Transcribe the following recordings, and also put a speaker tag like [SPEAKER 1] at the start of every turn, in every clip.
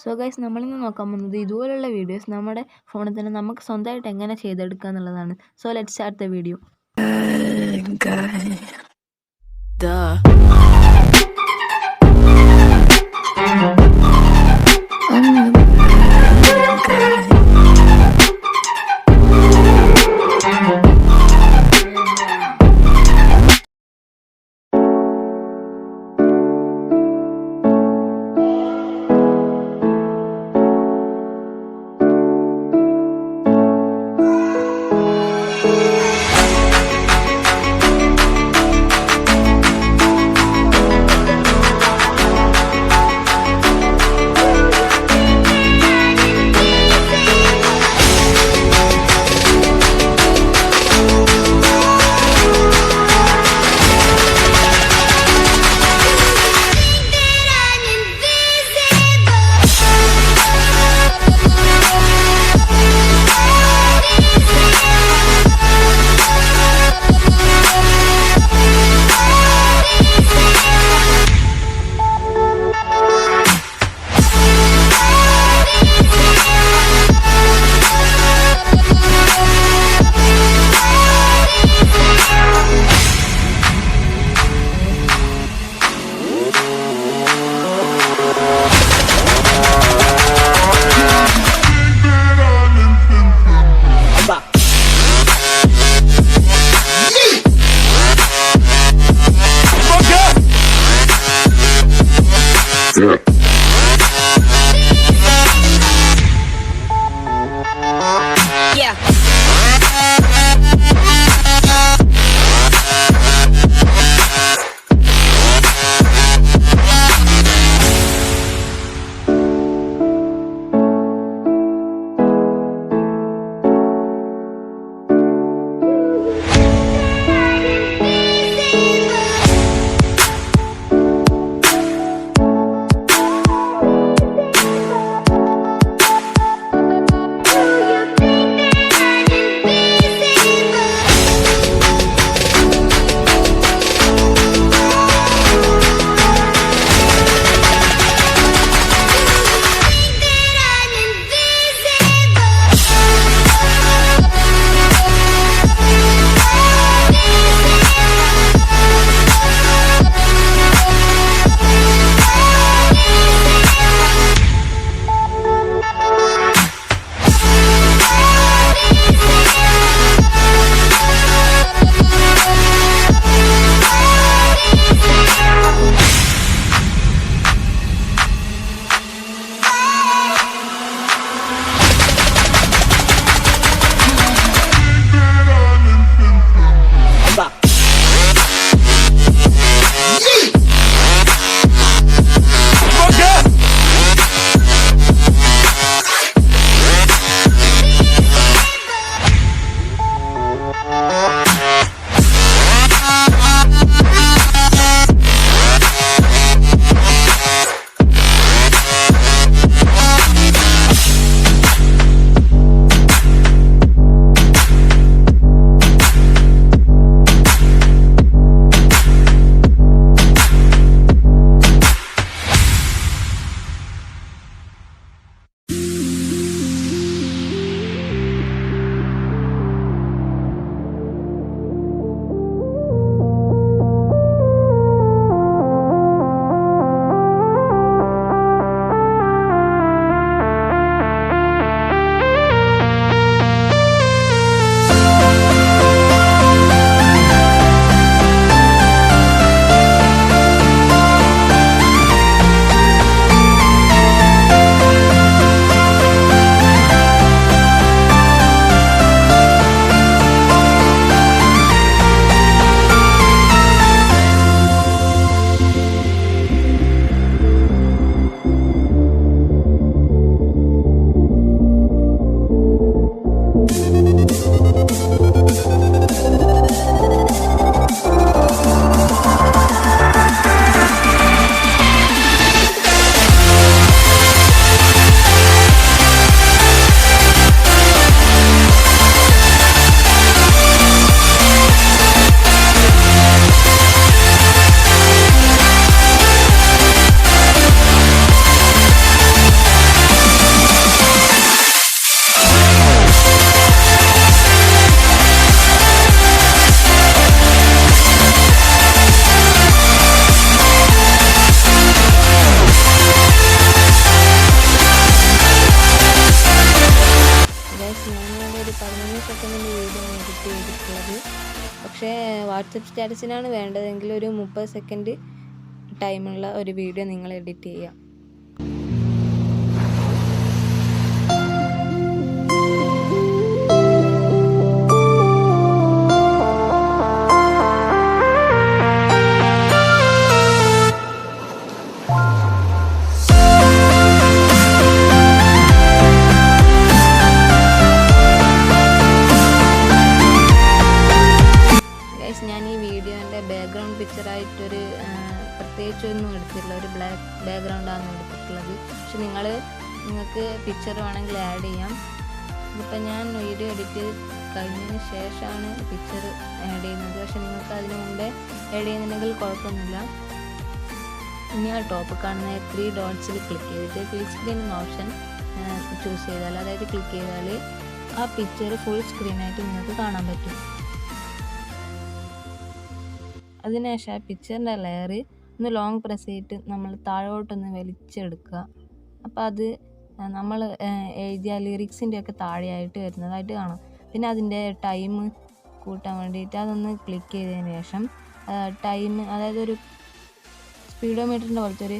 [SPEAKER 1] So guys, നമ്മളിന്ന് നോക്കാൻ പോകുന്നത് ഇതുപോലുള്ള വീഡിയോസ് നമ്മുടെ ഫോണിൽ തന്നെ നമുക്ക് സ്വന്തമായിട്ട് എങ്ങനെ ചെയ്തെടുക്കുക എന്നുള്ളതാണ്. So let's start the video. ഞാനിവിടെ ഒരു 15 സെക്കൻഡിൻ്റെ വീഡിയോ ആണ് എഡിറ്റ് ചെയ്തിട്ടുള്ളത്. പക്ഷേ വാട്സപ്പ് സ്റ്റാറ്റസിനാണ് വേണ്ടതെങ്കിൽ ഒരു 30 സെക്കൻഡ് ടൈമുള്ള ഒരു വീഡിയോ നിങ്ങൾ എഡിറ്റ് ചെയ്യുക. ഞാൻ ഈ വീഡിയോൻ്റെ ബാക്ക്ഗ്രൗണ്ട് പിക്ചറായിട്ടൊരു പ്രത്യേകിച്ചൊന്നും എടുത്തിട്ടില്ല, ഒരു ബ്ലാക്ക് ബാക്ക്ഗ്രൗണ്ടാണ് എടുത്തിട്ടുള്ളത്. പക്ഷെ നിങ്ങൾക്ക് പിക്ചർ വേണമെങ്കിൽ ആഡ് ചെയ്യാം. ഇതിപ്പോൾ ഞാൻ വീഡിയോ എഡിറ്റ് കഴിഞ്ഞതിന് ശേഷമാണ് പിക്ചർ ആഡ് ചെയ്യുന്നത്. പക്ഷെ നിങ്ങൾക്ക് അതിന് മുമ്പേ ആഡ് ചെയ്യുന്നുണ്ടെങ്കിൽ കുഴപ്പമൊന്നുമില്ല. ഇനി ആ ടോപ്പ് കാണുന്ന 3 ഡോട്ട്സിൽ ക്ലിക്ക് ചെയ്തിട്ട് ഫുൾ സ്ക്രീൻ എന്ന ഓപ്ഷൻ ചൂസ് ചെയ്താൽ, അതായത് ക്ലിക്ക് ചെയ്താൽ ആ പിക്ചർ ഫുൾ സ്ക്രീനായിട്ട് നിങ്ങൾക്ക് കാണാൻ പറ്റും. അതിനുശേഷം ആ പിക്ചറിൻ്റെ ലെയർ ഒന്ന് ലോങ് പ്രസ് ചെയ്തിട്ട് നമ്മൾ താഴോട്ടൊന്ന് വലിച്ചെടുക്കുക. അപ്പോൾ അത് നമ്മൾ എഴുതിയ ലിറിക്സിൻ്റെ ഒക്കെ താഴെയായിട്ട് വരുന്നതായിട്ട് കാണാം. പിന്നെ അതിൻ്റെ ടൈം കൂട്ടാൻ വേണ്ടിയിട്ട് അതൊന്ന് ക്ലിക്ക് ചെയ്തതിന് ശേഷം ടൈം, അതായത് ഒരു സ്പീഡോമീറ്ററിൻ്റെ പോലത്തെ ഒരു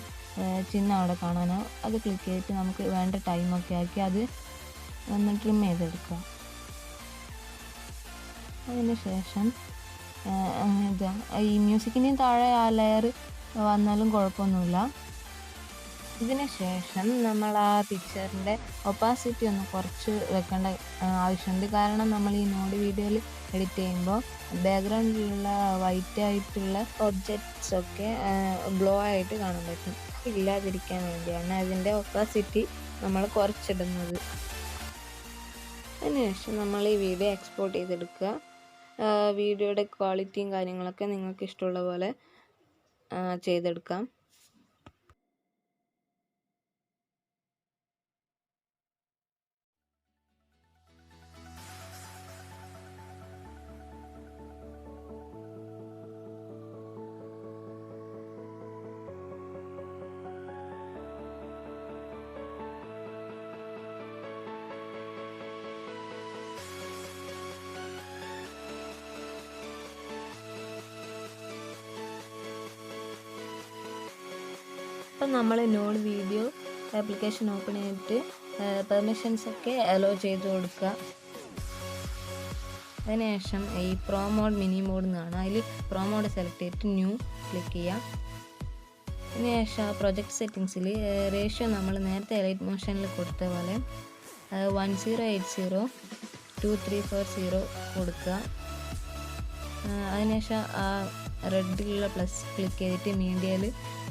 [SPEAKER 1] ചിഹ്നം അവിടെ കാണാനോ, അത് ക്ലിക്ക് ചെയ്തിട്ട് നമുക്ക് വേണ്ട ടൈമൊക്കെ ആക്കി അത് ഒന്ന് ട്രിം ചെയ്തെടുക്കുക. അതിന് ശേഷം ഈ മ്യൂസിക്കിൻ്റെയും താഴെ ആ ലെയർ വന്നാലും കുഴപ്പമൊന്നുമില്ല. ഇതിന് ശേഷം നമ്മൾ ആ പിക്ചറിൻ്റെ ഒപ്പാസിറ്റി ഒന്ന് കുറച്ച് വെക്കേണ്ട ആവശ്യമുണ്ട്. കാരണം നമ്മൾ ഈ നോഡ് വീഡിയോയിൽ എഡിറ്റ് ചെയ്യുമ്പോൾ ബാക്ക്ഗ്രൗണ്ടിലുള്ള വൈറ്റ് ആയിട്ടുള്ള ഒബ്ജക്ട്സ് ഒക്കെ ഗ്ലോ ആയിട്ട് കാണാൻ പറ്റും. ഇല്ലാതിരിക്കാൻ വേണ്ടിയാണ് അതിൻ്റെ ഒപ്പാസിറ്റി നമ്മൾ കുറച്ചിടുന്നത്. അതിനുശേഷം നമ്മൾ ഈ വീഡിയോ എക്സ്പോർട്ട് ചെയ്തെടുക്കുക. വീഡിയോയുടെ ക്വാളിറ്റിയും കാര്യങ്ങളൊക്കെ നിങ്ങൾക്ക് ഇഷ്ടമുള്ള പോലെ ചെയ്തെടുക്കാം. അപ്പം നമ്മൾ നോഡ് വീഡിയോ ആപ്ലിക്കേഷൻ ഓപ്പൺ ചെയ്തിട്ട് പെർമിഷൻസൊക്കെ അലോ ചെയ്ത് കൊടുക്കുക. അതിനുശേഷം ഈ പ്രോ മോഡ് മിനി മോഡ് എന്നാണ്, അതിൽ പ്രോ മോഡ് സെലക്ട് ചെയ്തിട്ട് ന്യൂ ക്ലിക്ക് ചെയ്യാം. അതിനുശേഷം പ്രൊജക്ട് സെറ്റിങ്സിൽ റേഷ്യോ നമ്മൾ നേരത്തെ എലൈറ്റ് മോഷനിൽ കൊടുത്ത പോലെ 1080:2340 കൊടുക്കുക. അതിനുശേഷം ആ റെഡിലുള്ള പ്ലസ് ക്ലിക്ക് ചെയ്തിട്ട് മീഡിയയിൽ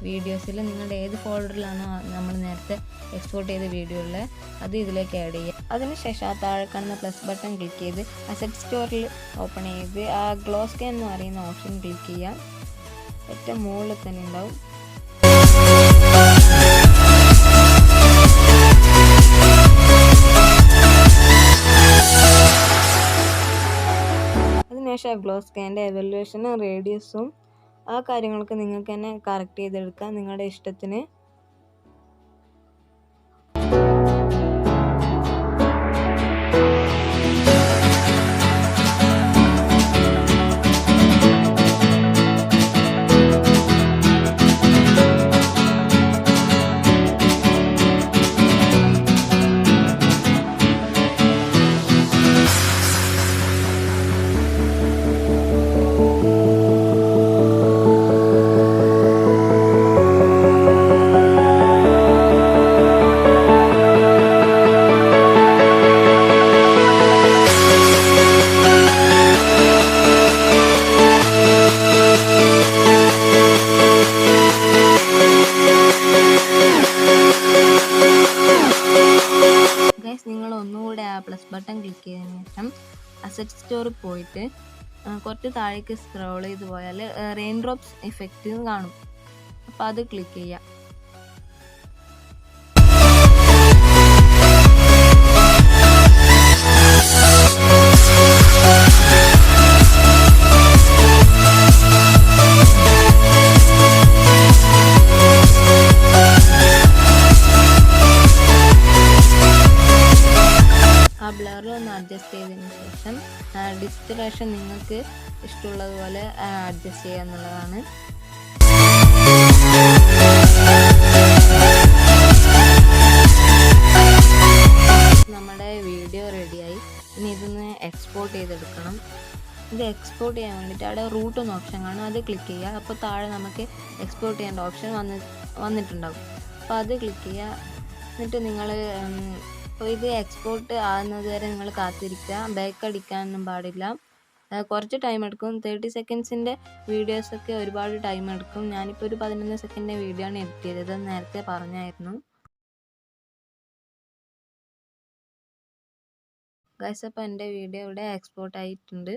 [SPEAKER 1] വീഡിയോസിൽ നിങ്ങളുടെ ഏത് ഫോൾഡറിലാണോ നമ്മൾ നേരത്തെ എക്സ്പോർട്ട് ചെയ്ത വീഡിയോ ഉള്ളത് അത് ഇതിലേക്ക് ആഡ് ചെയ്യുക. അതിനുശേഷം ആ താഴെ കാണുന്ന പ്ലസ് ബട്ടൺ ക്ലിക്ക് ചെയ്ത് അസറ്റ് സ്റ്റോറിൽ ഓപ്പൺ ചെയ്ത് ആ ഗ്ലോ സ്കാൻ എന്ന് പറയുന്ന ഓപ്ഷൻ ക്ലിക്ക് ചെയ്യാം. ഏറ്റവും മുകളിൽ തന്നെ ഉണ്ടാവും. അതിനുശേഷം ഗ്ലോ സ്കാൻ്റെ എവല്യൂഷനും റേഡിയസും ആ കാര്യങ്ങൾക്ക് നിങ്ങൾക്ക് തന്നെ കറക്റ്റ് ചെയ്തെടുക്കാം നിങ്ങളുടെ ഇഷ്ടത്തിന്. നിങ്ങൾ ഒന്നുകൂടെ ആ പ്ലസ് ബട്ടൺ ക്ലിക്ക് ചെയ്തതിന് ശേഷം അസറ്റ് സ്റ്റോറിൽ പോയിട്ട് കുറച്ച് താഴേക്ക് സ്ക്രോൾ ചെയ്ത് പോയാൽ റെയിൻഡ്രോപ്സ് ഇഫക്റ്റ് കാണും. അപ്പോൾ അത് ക്ലിക്ക് ചെയ്യുക. ആ ബ്ലർ ഒന്ന് ഒന്ന് അഡ്ജസ്റ്റ് ചെയ്തതിന് ശേഷം ഡിസ്റ്റിലേഷൻ നിങ്ങൾക്ക് ഇഷ്ടമുള്ളതുപോലെ അഡ്ജസ്റ്റ് ചെയ്യുക എന്നുള്ളതാണ്. നമ്മുടെ വീഡിയോ റെഡിയായി. ഇനി ഇതൊന്ന് എക്സ്പോർട്ട് ചെയ്തെടുക്കണം. ഇത് എക്സ്പോർട്ട് ചെയ്യാൻ വേണ്ടിയിട്ട് അവിടെ റൂട്ട് എന്ന ഓപ്ഷൻ കാണും, അത് ക്ലിക്ക് ചെയ്യുക. അപ്പോൾ താഴെ നമുക്ക് എക്സ്പോർട്ട് ചെയ്യേണ്ട ഓപ്ഷൻ വന്നിട്ടുണ്ടാകും. അപ്പോൾ അത് ക്ലിക്ക് ചെയ്യുക. എന്നിട്ട് നിങ്ങൾ അപ്പോൾ ഇത് എക്സ്പോർട്ട് ആകുന്നത് വരെ നിങ്ങൾ കാത്തിരിക്കുക. ബാക്ക് അടിക്കാനൊന്നും പാടില്ല. കുറച്ച് ടൈം എടുക്കും. 30 സെക്കൻഡ്സിൻ്റെ വീഡിയോസൊക്കെ ഒരുപാട് ടൈം എടുക്കും. ഞാനിപ്പോൾ ഒരു 11 സെക്കൻഡിൻ്റെ വീഡിയോ ആണ് എഡിറ്റ് ചെയ്തത്, നേരത്തെ പറഞ്ഞായിരുന്നു. ഗൈസ്, അപ്പോൾ എൻ്റെ വീഡിയോ ഇവിടെ എക്സ്പോർട്ട് ആയിട്ടുണ്ട്.